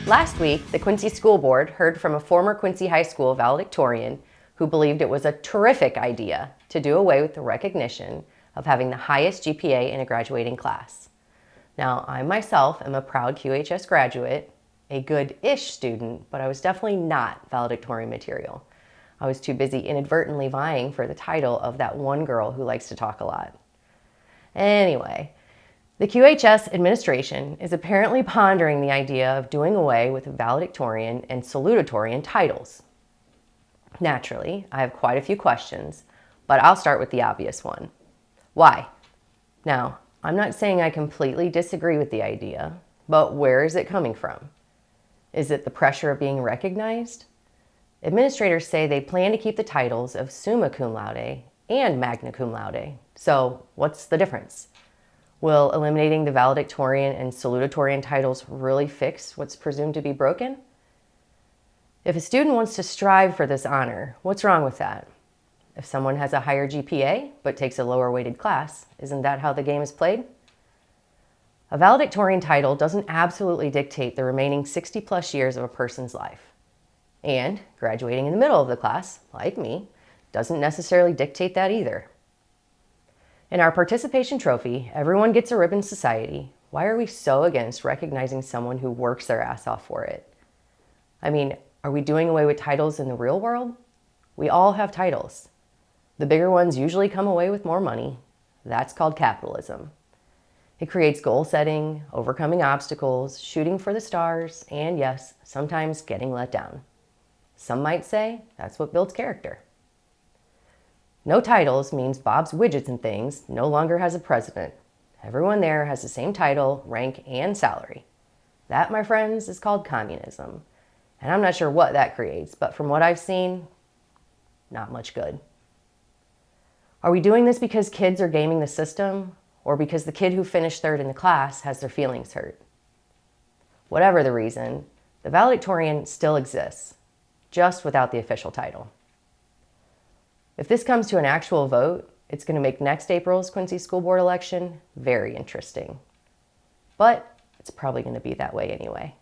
Last week, the Quincy School Board heard from a former Quincy High School valedictorian who believed it was a terrific idea to do away with the recognition of having the highest GPA in a graduating class. Now, I myself am a proud QHS graduate, a good-ish student, but I was definitely not valedictorian material. I was too busy inadvertently vying for the title of that one girl who likes to talk a lot. Anyway, the QHS administration is apparently pondering the idea of doing away with valedictorian and salutatorian titles. Naturally, I have quite a few questions, but I'll start with the obvious one. Why? Now, I'm not saying I completely disagree with the idea, but where is it coming from? Is it the pressure of being recognized? Administrators say they plan to keep the titles of summa cum laude and magna cum laude. So what's the difference? Will eliminating the valedictorian and salutatorian titles really fix what's presumed to be broken? If a student wants to strive for this honor, what's wrong with that? If someone has a higher GPA but takes a lower weighted class, isn't that how the game is played? A valedictorian title doesn't absolutely dictate the remaining 60 plus years of a person's life. And graduating in the middle of the class, like me, doesn't necessarily dictate that either. In our participation trophy, everyone gets a ribbon society. Why are we so against recognizing someone who works their ass off for it? I mean, are we doing away with titles in the real world? We all have titles. The bigger ones usually come away with more money. That's called capitalism. It creates goal setting, overcoming obstacles, shooting for the stars, and yes, sometimes getting let down. Some might say that's what builds character. No titles means Bob's Widgets and Things no longer has a president. Everyone there has the same title, rank, and salary. That, my friends, is called communism. And I'm not sure what that creates, but from what I've seen, not much good. Are we doing this because kids are gaming the system, or because the kid who finished third in the class has their feelings hurt? Whatever the reason, the valedictorian still exists, just without the official title. If this comes to an actual vote, it's going to make next April's Quincy School Board election very interesting. But it's probably going to be that way anyway.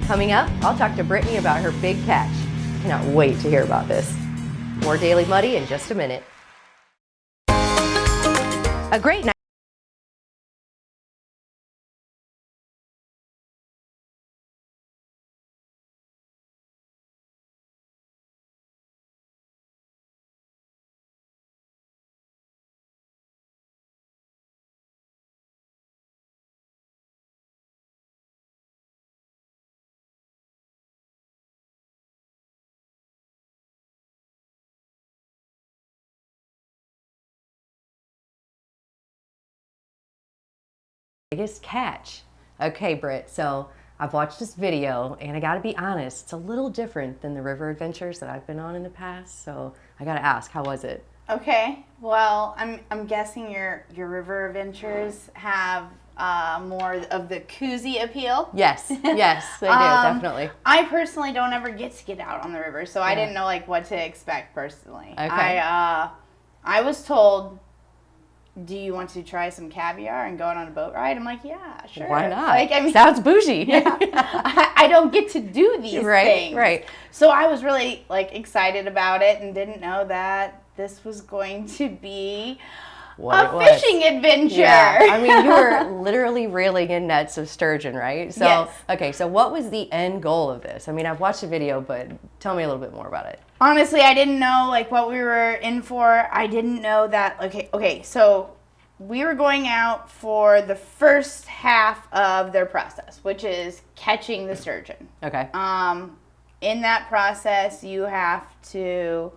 Coming up, I'll talk to Brittany about her big catch. Cannot wait to hear about this. More Daily Muddy in just a minute. A great night. Biggest catch. Okay, Britt, so I've watched this video and I gotta be honest, it's a little different than the river adventures that I've been on in the past, so I gotta ask, how was it? Okay, well, I'm guessing your river adventures have more of the koozie appeal. Yes, yes, they do, definitely. I personally don't ever get to get out on the river, so I didn't know like what to expect personally. Okay. I was told, do you want to try some caviar and go out on a boat ride? I'm like, yeah, sure. Why not? Like, I mean, sounds bougie. Yeah, I don't get to do these things. Right. So I was really like excited about it and didn't know that this was going to be a fishing adventure. Yeah. I mean, you were literally reeling in nets of sturgeon, right? So, yes. Okay, so what was the end goal of this? I mean, I've watched the video, but tell me a little bit more about it. Honestly, I didn't know like what we were in for. I didn't know that. Okay, so we were going out for the first half of their process, which is catching the sturgeon. Okay. In that process, you have to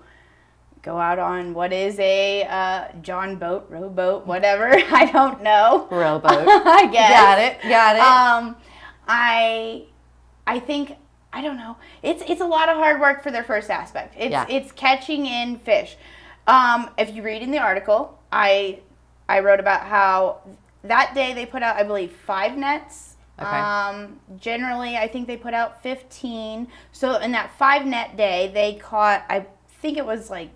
go out on what is a John boat, rowboat, whatever. I don't know. Rowboat. I guess. Got it. I think, I don't know. It's a lot of hard work for their first aspect. It's catching in fish. If you read in the article, I wrote about how that day they put out, I believe, 5 nets Okay. Generally, I think they put out 15. So in that 5 net day, they caught, I think it was like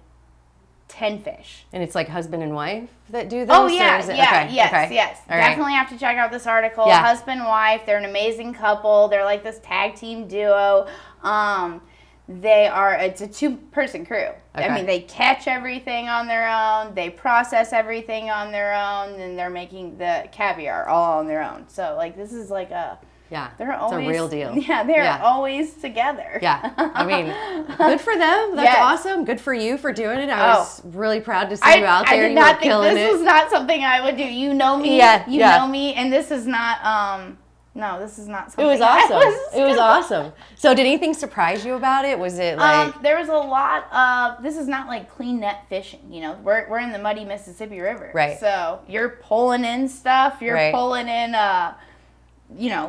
10 fish. And it's like husband and wife that do this? Oh, yeah, okay, yes. All Definitely right. have to check out this article. Yeah. Husband, wife, they're an amazing couple. They're like this tag team duo. It's a 2-person crew. Okay. I mean, they catch everything on their own. They process everything on their own. And they're making the caviar all on their own. So, like, this is like they're always, it's a real deal. Yeah, they're always together. Yeah. I mean, good for them. That's awesome. Good for you for doing it. I was really proud to see you out there. I did not think this was not something I would do. You know me. You know me. And this is not, no, this is not something It was awesome. It was awesome. So did anything surprise you about it? Was it like... there was a lot of... This is not like clean net fishing, you know. We're in the muddy Mississippi River. Right. So you're pulling in stuff. You're pulling in,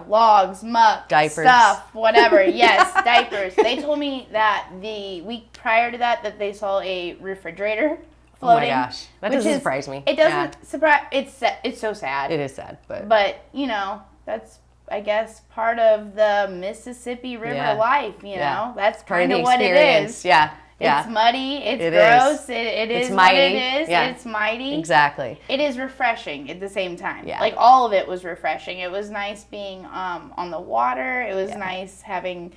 logs, muck, diapers, stuff, whatever. Yes, diapers. They told me that the week prior to that they saw a refrigerator floating. Oh my gosh. That doesn't surprise me. It doesn't surprise... It's so sad. It is sad, but... But, that's... I guess part of the Mississippi River life, you know. That's kind of what it is. Yeah. It's muddy. It's gross. It is mighty. what it is. Yeah. It's mighty. Exactly. It is refreshing at the same time. Yeah. Like all of it was refreshing. It was nice being on the water. It was nice having.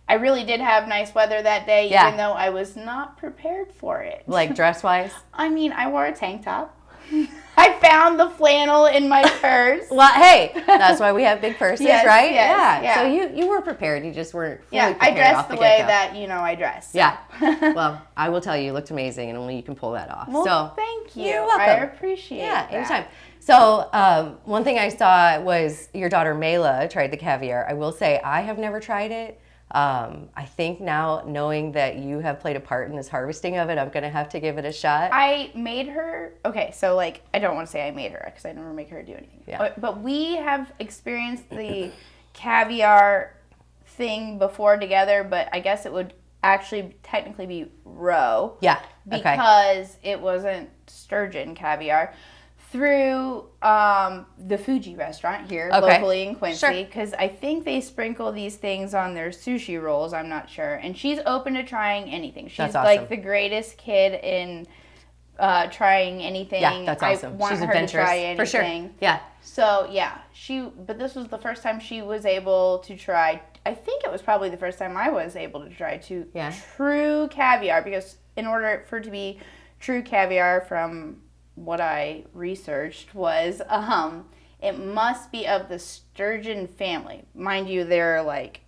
I really did have nice weather that day, even though I was not prepared for it. Like dress wise. I mean, I wore a tank top. I found the flannel in my purse. Well, hey, that's why we have big purses, right? Yes. So you were prepared. You just weren't fully prepared. I dressed off the the way get-go. that I dress. So. Yeah. Well, I will tell you looked amazing, and only you can pull that off. Well, so thank you. You're welcome. I appreciate that. Anytime. So one thing I saw was your daughter Mayla tried the caviar. I will say I have never tried it. I think now, knowing that you have played a part in this harvesting of it, I'm going to have to give it a shot. I made her, so I don't want to say I made her because I never make her do anything. Yeah. But we have experienced the caviar thing before together, but I guess it would actually technically be roe. Yeah. Because it wasn't sturgeon caviar. Through the Fuji restaurant here locally in Quincy, because I think they sprinkle these things on their sushi rolls. I'm not sure, and she's open to trying anything. She's like the greatest kid in trying anything. Yeah, that's awesome. I want she's her adventurous to try anything. for sure. Yeah. So but this was the first time she was able to try. I think it was probably the first time I was able to try true caviar, because in order for it to be true caviar, from what I researched, was it must be of the sturgeon family. Mind you, they're like,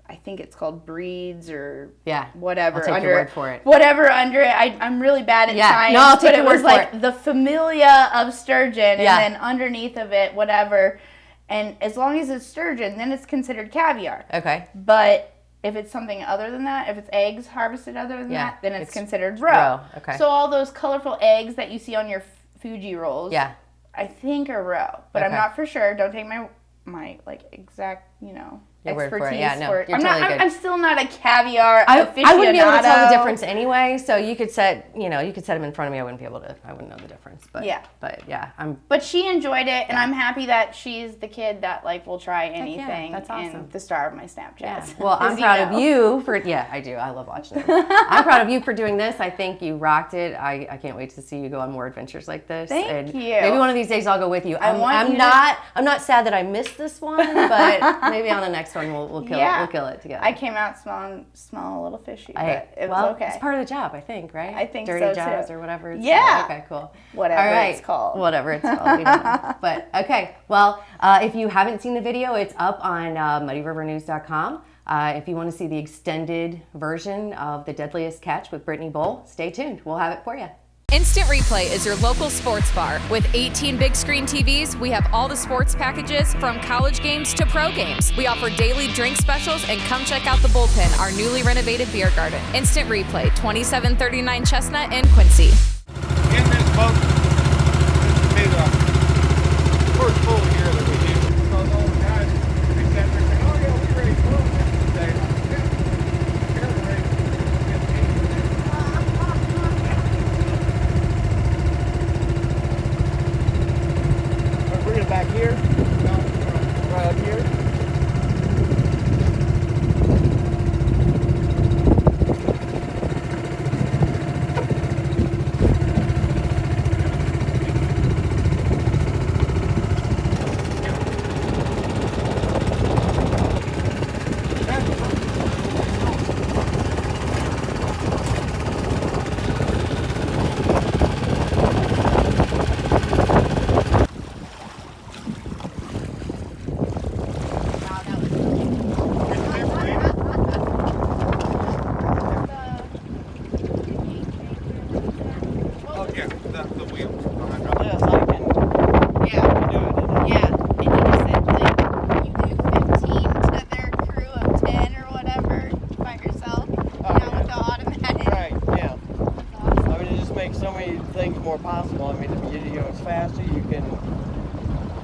I think it's called breeds or whatever. I'll take your word for it. Whatever under it. I'm really bad at science. No, I'll take your word for it. But it was like the familia of sturgeon, and then underneath of it, whatever. And as long as it's sturgeon, then it's considered caviar. Okay. But if it's something other than that, if it's eggs harvested other than that, then it's considered roe. Okay. So all those colorful eggs that you see on your Fuji rolls, I think are roe, but I'm not for sure. Don't take my like exact, Your word expertise for it. Yeah, no, for it. you're totally good. I'm still not a caviar aficionado. I wouldn't be able to tell the difference anyway. So you could set them in front of me. I wouldn't know the difference. But But she enjoyed it, and I'm happy that she's the kid that will try anything. That's awesome. And the star of my Snapchat. Yeah. Well, I'm proud of you for. Yeah, I do. I love watching it. I'm proud of you for doing this. I think you rocked it. I can't wait to see you go on more adventures like this. Thank you. Maybe one of these days I'll go with you. I'm not sad that I missed this one, but maybe on the next one we'll kill it. We'll kill it together. I came out smelling a little fishy, but it was okay. It's part of the job, I think, right? I think Dirty so jobs too. Or whatever. It's called. Okay, cool. Whatever it's called. Whatever it's called. We don't know. But okay. Well, if you haven't seen the video, it's up on muddyrivernews.com. If you want to see the extended version of The Deadliest Catch with Brittany Boll, stay tuned. We'll have it for you. Instant Replay is your local sports bar. With 18 big screen TVs, we have all the sports packages from college games to pro games. We offer daily drink specials, and come check out the Bullpen, our newly renovated beer garden. Instant Replay, 2739 Chestnut in Quincy. In this boat, this will be the first full year that we do. Because all the guys, they sat there saying, oh yeah, we raised 12 fish today. They're raising 15. Bring it back here. Right up here. things more possible. I mean, it's faster.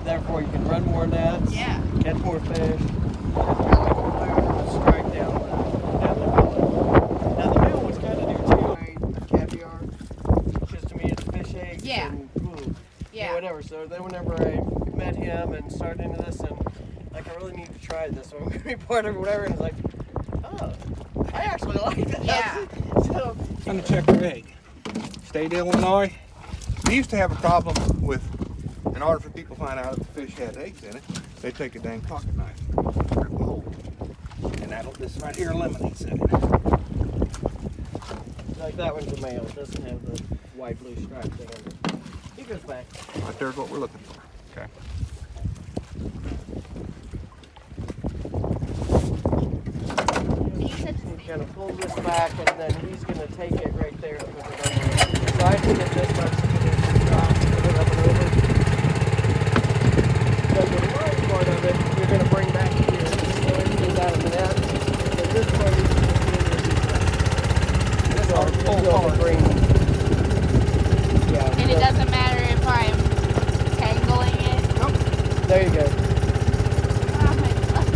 Therefore you can run more nets. Yeah. Catch more fish. Strike down the mill. Now the mill was kind of new too. Caviar. Just to me, it's fish eggs. Yeah. And, Yeah. whatever. So then whenever I met him and started into this, and like I really need to try this, so I'm gonna be part of it, whatever. And it's like, oh, I actually like this. Yeah. So Trying to check your egg. State of Illinois. We used to have a problem with, in order for people to find out if the fish had eggs in it, they take a dang pocket knife, rip a hole, and this right here eliminates it. like that one's a male. It doesn't have the white blue stripe thing on it. He goes back. But there's what we're looking for. Okay. He kind of pulls this back, and then he's going to take it right there and put it over. So I can get this much to get it drop, put it up and over. Because the large part of it, you're going to bring back here. So it goes out of the net. But this part is going to This our full hard. Yeah. And it doesn't matter if I'm tangling it. Nope. There you go. Oh my God.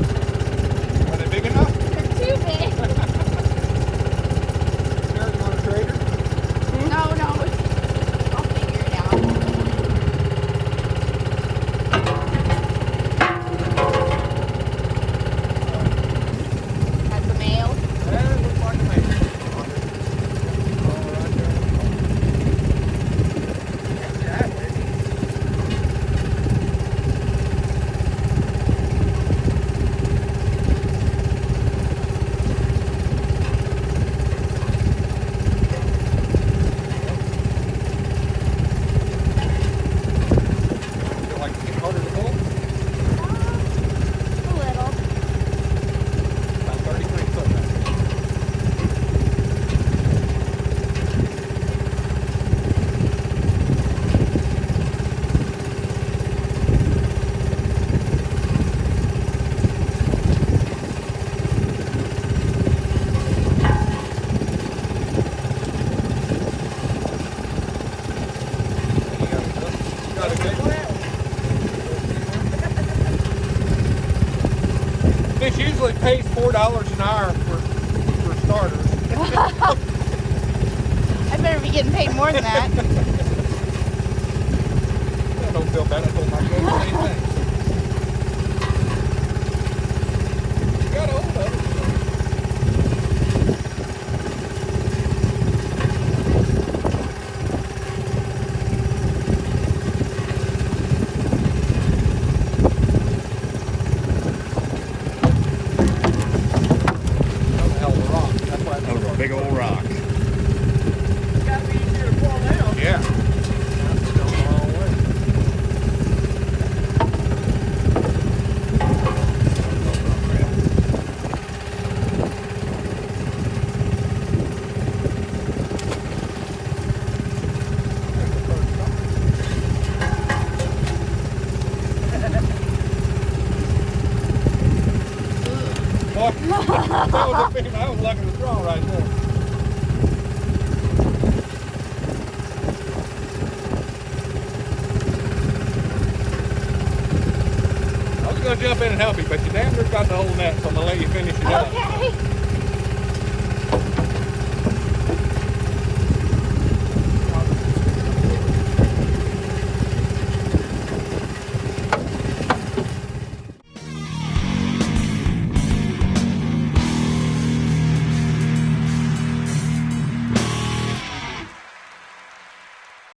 Are they big enough? They're too big. Sarah, you want a trader? No, no. I'll figure it out. That's a male. Yeah, it looks like a man. Like to get harder to pull? A little. About 33 foot right there. Got a good one? This usually pays $4 an hour for starters. I better be getting paid more than that. I don't feel bad. I told my girl the same thing. You got a hold of it. That was a hell of a rock. That's why That was a big old rock. It's got to be easier to pull now. Yeah. That's going the wrong way. Boy, that was lucky to draw right there. I was going to jump in and help you, but you damn near got the whole net, so I'm going to let you finish it up. Okay.